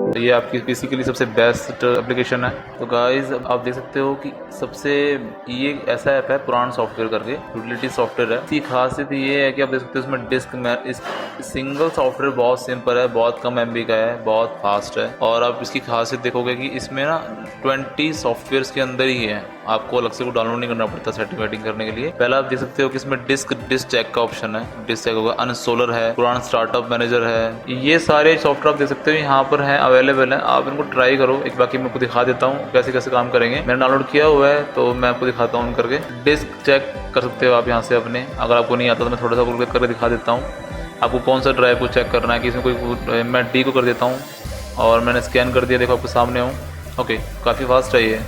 तो ये आपकी पीसी के लिए सबसे बेस्ट एप्लीकेशन है। तो गाइज आप देख सकते हो कि सबसे ये ऐसा ऐप है पुराण सॉफ्टवेयर करके, यूटिलिटी सॉफ्टवेयर है। इसकी खासियत ये है कि आप देख सकते हो इसमें डिस्क में इस सिंगल सॉफ्टवेयर बहुत सिंपल है, बहुत कम एमबी का है, बहुत फास्ट है। और आप इसकी खासियत देखोगे कि इसमें ना 20 सॉफ्टवेयर के अंदर ही है, आपको अलग से को डाउनलोड नहीं करना पड़ता सेटिंग वेटिंग करने के लिए। पहले आप देख सकते हो कि इसमें डिस्क चेक का ऑप्शन है, डिस्क चेक होगा, अनइंस्टॉलर है, पुराना स्टार्टअप मैनेजर है, ये सारे सॉफ्टवेयर आप देख सकते हो यहाँ पर है, अवेलेबल है। आप इनको ट्राई करो एक, बाकी मैं आपको दिखा देता हूँ कैसे कैसे काम करेंगे। मैंने डाउनलोड किया हुआ है तो मैं आपको दिखाता हूँ करके। डिस्क चेक कर सकते हो आप यहाँ से अपने, अगर आपको नहीं आता तो मैं थोड़ा सा करके दिखा देता हूँ आपको कौन सा ड्राइव को चेक करना है कि इसमें कोई, मैं डी को कर देता हूँ और मैंने स्कैन कर दिया, देखो आपके सामने हूँ। ओके, काफ़ी फास्ट है ये।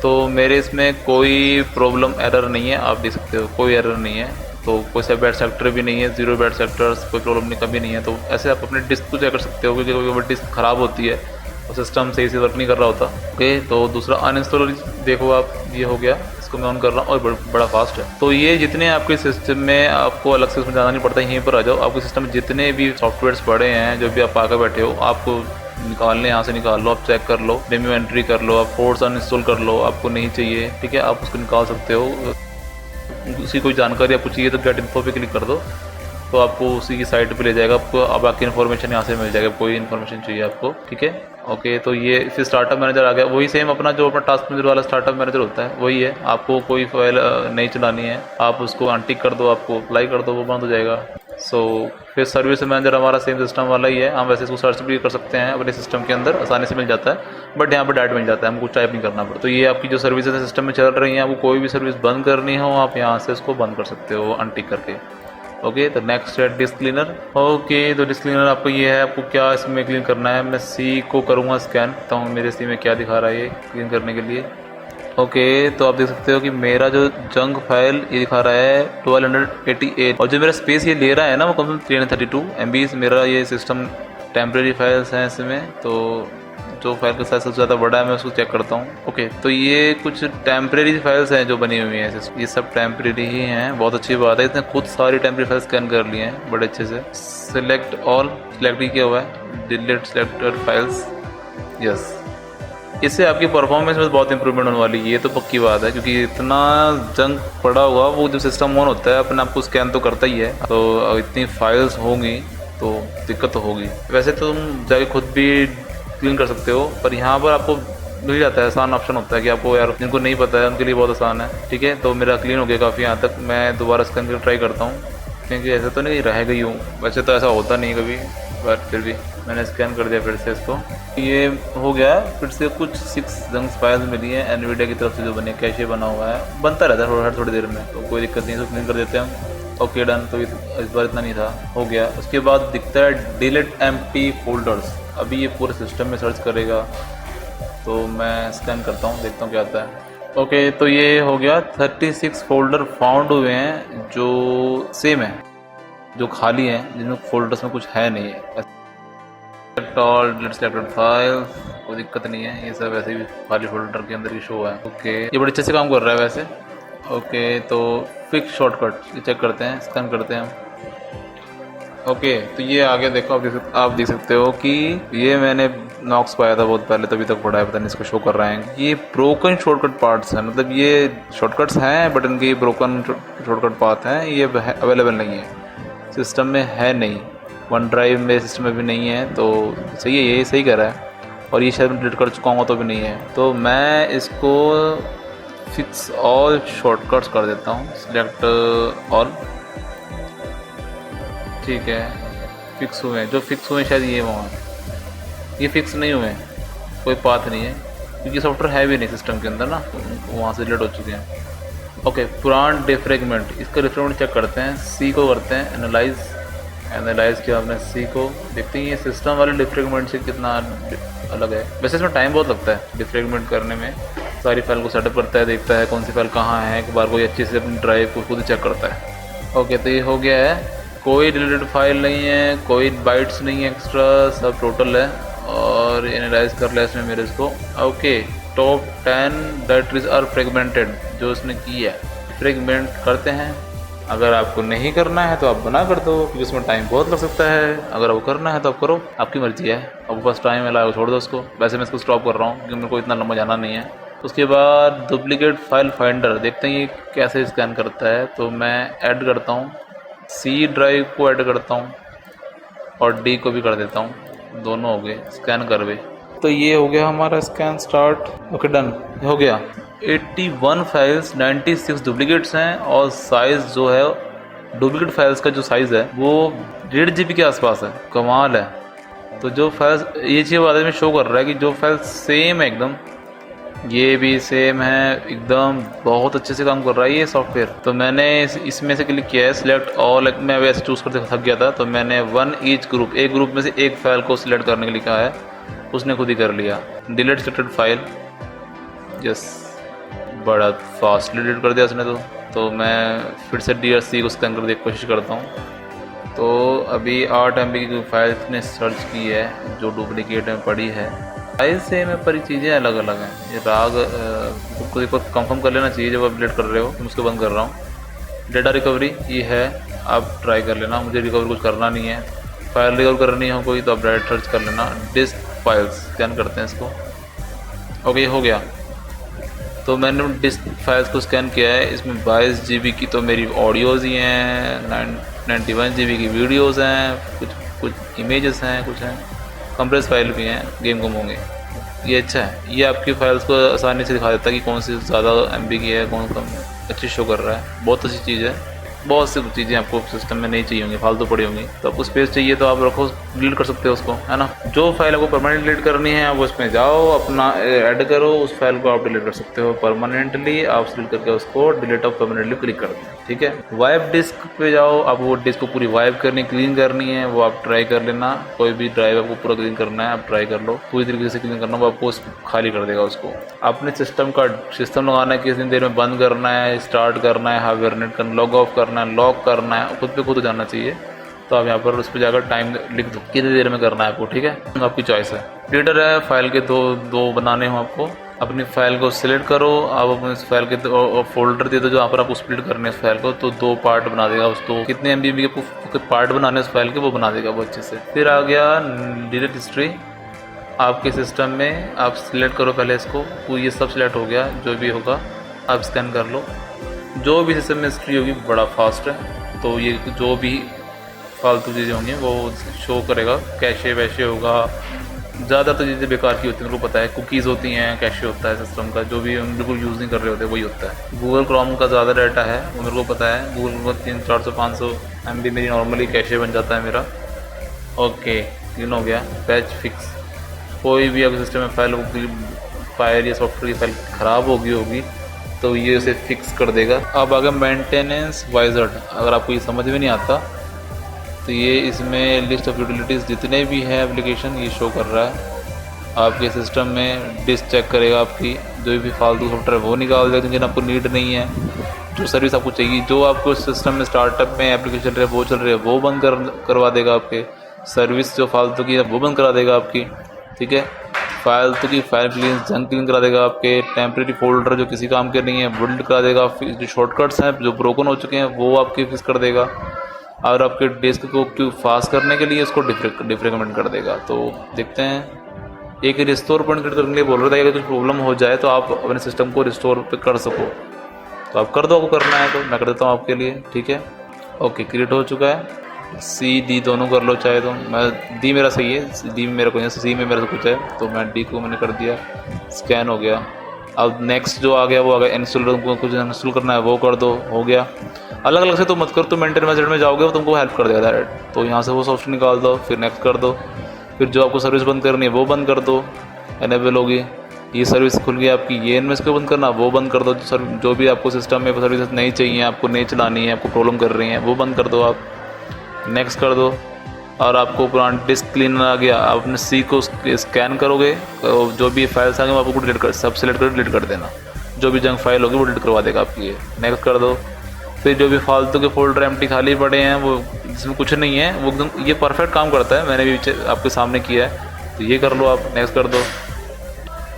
तो मेरे इसमें कोई प्रॉब्लम एरर नहीं है, आप देख सकते हो कोई एरर नहीं है। तो कोई सा बैड सेक्टर भी नहीं है, जीरो बैड सेक्टर्स, कोई प्रॉब्लम नहीं, कभी नहीं है। तो ऐसे आप अपने डिस्क को चेक कर सकते हो, क्योंकि कभी डिस्क ख़राब होती है और सिस्टम सही से वर्क नहीं कर रहा होता। ओके, तो दूसरा अनइंस्टॉलर देखो आप, ये हो गया, इसको मैं ऑन कर रहा हूँ और बड़ा फास्ट है। तो ये जितने आपके सिस्टम में, आपको अलग से उसमें जाना नहीं पड़ता, यहीं पर आ जाओ। आपके सिस्टम में जितने भी सॉफ्टवेयर्स पड़े हैं, जो भी आप आकर बैठे हो, आपको निकालने यहाँ से निकाल लो, आप चेक कर लो, डेमो एंट्री कर लो, आप फोर्स अनइंस्टॉल कर लो, आपको नहीं चाहिए, ठीक है, आप उसको निकाल सकते हो। उसी कोई जानकारी आपको चाहिए तो गेट इन्फो पे क्लिक कर दो, तो आपको उसी की साइट पे ले जाएगा, आपको अब बाकी इन्फॉर्मेशन यहाँ से मिल जाएगा, कोई इन्फॉर्मेशन चाहिए आपको, ठीक है। ओके, तो ये फिर स्टार्टअप मैनेजर आ गया, वही सेम अपना जो अपना टास्क मैनेजर वाला स्टार्टअप मैनेजर होता है वही है। आपको कोई फाइल नहीं चलानी है, आप उसको अनटिक कर दो, आपको अप्लाई कर दो, वो बंद हो जाएगा। फिर सर्विस मैनेजर हमारा सेम सिस्टम वाला ही है, हम वैसे इसको सर्च भी कर सकते हैं अपने सिस्टम के अंदर, आसानी से मिल जाता है, बट यहाँ पर डायरेक्ट मिल जाता है, हमको टाइप नहीं करना पड़ता। तो ये आपकी जो सर्विसेज सिस्टम में चल रही हैं, आपको कोई भी सर्विस बंद करनी हो, आप यहाँ से इसको बंद कर सकते हो अनटिक करके। ओके, तो नेक्स्ट है डिस्क क्लीनर। ओके, तो डिस्क क्लीनर आपको ये है, आपको क्या इसमें क्लीन करना है। मैं सी को करूँगा स्कैन, तो मेरे सी में क्या दिखा रहा है ये क्लीन करने के लिए। ओके, तो आप देख सकते हो कि मेरा जो जंक फाइल ये दिखा रहा है 1288, और जो मेरा स्पेस ये ले रहा है ना वो कम से कम 332 MB मेरा ये सिस्टम टेम्प्रेरी फाइल्स हैं इसमें। तो जो फाइल का साइज सबसे ज़्यादा बड़ा है मैं उसको चेक करता हूँ। ओके, तो ये कुछ टेम्प्रेरी फाइल्स हैं जो बनी हुई हैं, ये सब टेम्प्रेरी ही हैं, बहुत अच्छी बात है। इसने खुद सारी टेम्प्रेरी फाइल्स स्कैन कर लिए हैं बड़े अच्छे से। सिलेक्ट ऑल, सिलेक्ट ही किया हुआ है, डिलीट सिलेक्टेड फाइल्स, यस। इससे आपकी परफॉर्मेंस में बहुत इंप्रूवमेंट होने वाली है, ये तो पक्की बात है, क्योंकि इतना जंक पड़ा हुआ, वो जो सिस्टम ऑन होता है अपने आप को स्कैन तो करता ही है, तो इतनी फाइल्स होंगी तो दिक्कत तो होगी। वैसे तो तुम जाके खुद भी क्लीन कर सकते हो, पर यहाँ पर आपको मिल जाता है, आसान ऑप्शन होता है कि आपको, यार जिनको नहीं पता है उनके लिए बहुत आसान है, ठीक है। तो मेरा क्लीन हो गया काफ़ी यहाँ तक, मैं दोबारा स्कैन करके ट्राई करता हूँ, क्योंकि ऐसे तो नहीं रह गई हूँ, वैसे तो ऐसा होता नहीं कभी, बट फिर भी मैंने स्कैन कर दिया फिर से इसको। ये हो गया, फिर से कुछ 6 जंक फाइल्स मिली है एनवीडिया की तरफ से, जो बने कैशे बना हुआ है, बनता रहता है हर थोड़ी देर में, तो कोई दिक्कत नहीं, इसको क्लीन कर देते हैं हम। Okay, done. तो इस बार इतना नहीं था, हो गया। उसके बाद दिखता है डिलीट एम्प्टी फोल्डर्स, अभी ये पूरे सिस्टम में सर्च करेगा, तो मैं स्कैन करता हूँ, देखता हूँ क्या आता है। ओके, तो ये हो गया, 36 फोल्डर फाउंड हुए हैं जो सेम है, जो खाली हैं, जिनमें फोल्डर्स में कुछ है नहीं है। ऑल डिलीट सिलेक्टेड फाइल, कोई दिक्कत नहीं है, ये सब वैसे भी खाली फोल्डर के अंदर ही शो है। ओके, ये बड़े अच्छे से काम कर रहा है वैसे। ओके, तो फिक्स शॉर्टकट ये चेक करते हैं, स्कैन करते हैं। ओके, तो ये आगे देखो, आप देख सकते हो कि ये मैंने नॉक्स पाया था बहुत पहले, तभी तक पड़ा है, पता नहीं इसको शो कर रहे हैं। ये ब्रोकन शॉर्टकट पार्ट्स हैं, मतलब ये शॉर्टकट्स हैं बट इनके ब्रोकन शॉर्टकट पाथ हैं, ये अवेलेबल नहीं है सिस्टम में, है नहीं, वन ड्राइव मेरे सिस्टम में भी नहीं है। तो सही है, ये सही कर रहा है, और ये शायद मैं डिलीट कर चुका हूँ तो भी नहीं है। तो मैं इसको फिक्स ऑल शॉर्टकट्स कर देता हूँ, सिलेक्ट ऑल, ठीक है। फिक्स हुए, जो फिक्स हुए शायद ये वहाँ, ये फिक्स नहीं हुए, कोई पाथ नहीं है, क्योंकि सॉफ्टवेयर है भी नहीं सिस्टम के अंदर ना, वहाँ से डिलीट हो चुके हैं। ओके, पुरान डिफ्रेगमेंट, इसका डिफ्रेगमेंट चेक करते हैं, सी को करते हैं एनालाइज किया आपने, सी को देखते हैं ये सिस्टम वाले डिफ्रेगमेंट से कितना अलग है। वैसे इसमें टाइम बहुत लगता है डिफ्रेगमेंट करने में, सारी फाइल को सेटअप करता है, देखता है कौन सी फाइल कहाँ है, एक बार कोई अच्छे से अपनी ड्राइव को खुद ही चेक करता है। ओके, तो ये हो गया है, कोई डिलीटेड फाइल नहीं है, कोई बाइट्स नहीं है एक्स्ट्रा, सब टोटल है, और एनालाइज कर लिया इसमें मेरे इसको। Okay, top 10 directories are fragmented, जो इसने की है, फ्रेगमेंट करते हैं, अगर आपको नहीं करना है तो आप बना कर दो, क्योंकि उसमें टाइम बहुत लग सकता है। अगर आपको करना है तो आप करो, आपकी मर्जी है। आपके पास टाइम है, लाओ छोड़ दो उसको। वैसे मैं इसको स्टॉप कर रहा हूँ क्योंकि मेरे को इतना लंबा जाना नहीं है। उसके बाद डुप्लीकेट फाइल फाइंडर, देखते हैं ये कैसे स्कैन करता है। तो मैं ऐड करता हूँ, सी ड्राइव को ऐड करता हूँ और डी को भी कर देता हूँ, दोनों हो गए स्कैन कर गए। तो ये हो गया हमारा स्कैन स्टार्ट। ओके डन हो गया। 81 फाइल्स, 96 डुप्लीकेट्स हैं और साइज़ जो है डुप्लीकेट फाइल्स का जो साइज़ है वो 1.5 GB के आसपास है। कमाल है। तो जो फाइल्स, ये चीज़ बाद में शो कर रहा है कि जो फाइल्स सेम है एकदम, ये भी सेम है एकदम, बहुत अच्छे से काम कर रहा है ये सॉफ्टवेयर। तो मैंने इसमें से क्लिक किया है सिलेक्ट ऑल। मैं वैसे चूज़ करते थक गया था तो मैंने वन ईच ग्रुप, एक ग्रुप में से एक फाइल को सिलेक्ट करने के लिए कहा है, उसने खुद ही कर लिया। डिलीट सिलेक्टेड फाइल, यस, बड़ा फास्टली डिलीट कर दिया उसने। तो मैं फिर से DRC को स्कैन करने की कोशिश करता हूँ। तो अभी 8 MB की फाइल ने सर्च की है जो डुप्लीकेट में पड़ी है। साइज से में परी चीज़ें अलग अलग हैं। ये राग खुद को कंफर्म कर लेना चाहिए जब आप डिलीट कर रहे हो। मैं उसको बंद कर रहा हूँ। डेटा रिकवरी ये है, आप ट्राई कर लेना। मुझे रिकवर कुछ करना नहीं है। फाइल रिकवर करनी हो कोई तो आप डायरेक्ट सर्च कर लेना। डिस्क फाइल्स स्कैन करते हैं इसको। ओके हो गया। तो मैंने डिस्क फाइल्स को स्कैन किया है। इसमें 22 GB की तो मेरी ऑडियोज़ ही हैं, 91 GB की वीडियोज़ हैं, कुछ इमेजेस हैं, कुछ हैं, कंप्रेस फाइल भी हैं, गेम कम होंगे। ये अच्छा है, ये आपकी फाइल्स को आसानी से दिखा देता है कि कौन सी ज़्यादा MB की है, कौन कम। अच्छी शो कर रहा है, बहुत अच्छी चीज़ है। बहुत सी चीज़ें आपको सिस्टम में नहीं चाहिए होंगी, फालतू पड़ी होंगी। तो आपको स्पेस चाहिए तो आप रखो, डिलीट कर सकते हो उसको, है ना। जो फाइल आपको परमानेंट डिलीट करनी है वो उसमें जाओ, अपना ऐड करो, उस फाइल को आप डिलीट कर सकते हो परमानेंटली। आप सिलेक्ट करके उसको डिलीट ऑफ परमानेंटली क्लिक कर दें, ठीक है। वाइप डिस्क पे जाओ, आप वो डिस्क को पूरी वाइप करनी, क्लीन करनी है, वो आप ट्राई कर लेना। कोई भी ड्राइव आपको पूरा क्लीन करना है, आप ट्राई कर लो, पूरी तरीके से क्लीन करना, वो आपको खाली कर देगा उसको। अपने सिस्टम लगाना है, कितनी देर में बंद करना है, स्टार्ट करना है, हाइबरनेट करना, लॉग ऑफ करना है, लॉक करना है, खुद पे खुद जाना चाहिए। तो आप यहाँ पर उस पर जाकर टाइम लिख दो, कितनी देर में करना है आपको, ठीक है, आपकी चॉइस है। रीडर है, फाइल के दो बनाने हो आपको। अपनी फाइल को सिलेक्ट करो, आप अपने इस फाइल के फोल्डर दे दो जो यहाँ पर आपको स्प्लिट करने हैं इस फाइल को। तो 2 पार्ट बना देगा उसको, कितने MB के पार्ट बनाने उस फाइल के वो बना देगा वो अच्छे से। फिर आ गया डिलीट हिस्ट्री। आपके सिस्टम में आप सिलेक्ट करो पहले इसको, तो ये सब सिलेक्ट हो गया, जो भी होगा आप स्कैन कर लो। जो भी सिस्टम में हिस्ट्री होगी बड़ा फास्ट है, तो ये जो भी फालतू चीज़ें होंगी वो शो करेगा। कैशे वैशे होगा, ज़्यादा तो चीज़ें बेकार की होती हैं, मेरे को पता है। कुकीज़ होती हैं, कैशे होता है सिस्टम का, जो भी हम बिल्कुल यूज़ नहीं कर रहे होते वही होता है। गूगल क्रोम का ज़्यादा डाटा है वो मेरे को पता है। गूगल का 300, 400, 500 MB मेरी नॉर्मली कैशे बन जाता है मेरा। ओके क्लीन हो गया। पैच फिक्स, कोई भी अगर सिस्टम में फाइल या सॉफ्टवेयर की फाइल ख़राब होगी तो ये उसे फिक्स कर देगा। अब अगर मेंटेनेंस वाइजर्ड, अगर आपको ये समझ में नहीं आता तो ये इसमें लिस्ट ऑफ यूटिलिटीज़ जितने भी हैं एप्लीकेशन ये शो कर रहा है। आपके सिस्टम में डिस्क चेक करेगा, आपकी जो भी फालतू सॉफ्टवेयर वो निकाल देगा जिन आपको नीड नहीं है। जो सर्विस आपको चाहिए, जो आपको सिस्टम में स्टार्टअप में एप्लीकेशन चल रहे वो चल रहे हैं वो बंद करवा देगा। आपके सर्विस जो फालतू की है वो बंद करा देगा आपकी, ठीक है। फालतू की फाइल जंक क्लीन करा देगा। आपके टेम्प्रेरी फोल्डर जो किसी काम के नहीं है वो डिलीट करा देगा। जो शॉर्टकट्स हैं जो ब्रोकन हो चुके हैं वो आपके फिक्स कर देगा। और आपके डिस्क को फास्ट करने के लिए उसको डिफ्रेगमेंट कर देगा। तो देखते हैं, एक रिस्टोर पॉइंट क्रिएट करने के लिए बोल रहा था, अगर कुछ प्रॉब्लम हो जाए तो आप अपने सिस्टम को रिस्टोर पे कर सको तो आप कर दो, आपको करना है तो मैं कर देता हूँ आपके लिए, ठीक है। ओके क्रिएट हो चुका है। C D दोनों कर लो चाहे तो। मैं D मेरा सही है, D में मेरा कोई नहीं, C में मेरा कुछ है तो मैं D को मैंने कर दिया। स्कैन हो गया। अब नेक्स्ट जो आ गया वो आ गया इंस्टॉल, कुछ इंस्टॉल करना है वो कर दो, हो गया। अलग अलग से तो मत करो, तो मेंटेन मेथड में जाओगे वो तुमको हेल्प कर देगा डायरेक्ट। तो यहाँ से वो सॉफ्टवेयर निकाल दो, फिर नेक्स्ट कर दो। फिर जो आपको सर्विस बंद करनी है वो बंद कर दो, एनेबल होगी। ये सर्विस खुल गई आपकी, ये इनमें इसको बंद करना वो बंद कर दो। जो भी आपको सिस्टम में सर्विस नहीं चाहिए, आपको नहीं चलानी है, आपको प्रॉब्लम कर रही हैं वो बंद कर दो आप, नेक्स्ट कर दो। और आपको पुराना डिस्क क्लीनर आ गया, आप अपने C को स्कैन करोगे तो जो भी फाइल्स आएंगे आपको डिलीट कर, सब सेलेक्ट कर डिलीट कर देना। जो भी जंक फाइल होगी वो डिलीट करवा देगा आपकी, ये नेक्स्ट कर दो। फिर जो भी फालतू के फोल्डर एम्प्टी खाली पड़े हैं वो जिसमें कुछ नहीं है वो एकदम ये परफेक्ट काम करता है, मैंने भी आपके सामने किया है, तो ये कर लो आप, नेक्स्ट कर दो।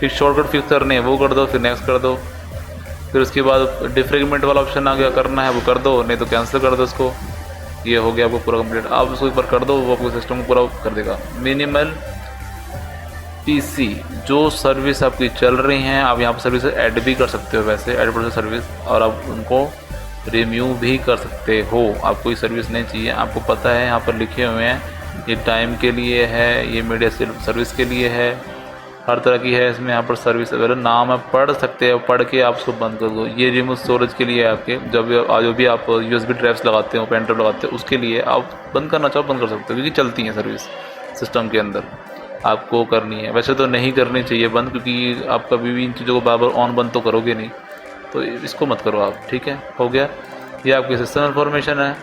फिर शॉर्टकट फिक्स करने हैं वो कर दो, फिर नेक्स्ट कर दो। फिर उसके बाद डिफ्रेगमेंट वाला ऑप्शन आ गया, करना है वो कर दो, नहीं तो कैंसिल कर दो इसको। ये हो गया आपको पूरा कंप्लीट। आप उसको एक बार कर दो, वो आपको सिस्टम को पूरा कर देगा। मिनिमल पीसी जो सर्विस आपकी चल रही हैं, आप यहाँ पर सर्विस ऐड भी कर सकते हो, वैसे ऐड प्रोसेस सर्विस, और आप उनको रिम्यू भी कर सकते हो। आपको ये सर्विस नहीं चाहिए, आपको पता है यहाँ पर लिखे हुए हैं ये टाइम के लिए है, ये मीडिया सर्विस के लिए है, हर तरह की है इसमें यहाँ पर सर्विस अवेलेबल। नाम आप पढ़ सकते हो, पढ़ के आप उसको बंद कर दो। ये रिमूव स्टोरेज के लिए है आपके, जो भी आप USB ड्राइव्स लगाते हो, पेन ड्राइव लगाते हो, उसके लिए आप बंद करना चाहो बंद कर सकते हो, क्योंकि चलती हैं सर्विस सिस्टम के अंदर, आपको करनी है। वैसे तो नहीं करनी चाहिए बंद, क्योंकि आप कभी भी इन चीज़ों को बार बार ऑन बंद तो करोगे नहीं, तो इसको मत करो आप, ठीक है। हो गया, ये आपकी सिस्टम इन्फॉर्मेशन है,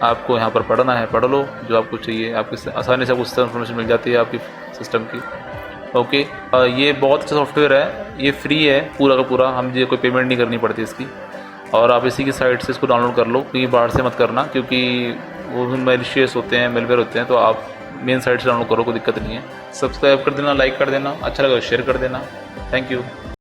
आपको यहाँ पर पढ़ना है, पढ़ लो जो आपको चाहिए, आपकी आसानी से आपको सिस्टम इन्फॉर्मेशन मिल जाती है आपकी सिस्टम की। ओके, ये बहुत अच्छा सॉफ्टवेयर है, ये फ्री है पूरा का पूरा, हम ये कोई पेमेंट नहीं करनी पड़ती इसकी, और आप इसी की साइट से इसको डाउनलोड कर लो, क्योंकि बाहर से मत करना, क्योंकि वो भी मेलिशियस होते हैं, मेलवेयर होते हैं, तो आप मेन साइट से डाउनलोड करो, कोई दिक्कत नहीं है। सब्सक्राइब कर देना, लाइक कर देना, अच्छा लगा शेयर कर देना। Thank you.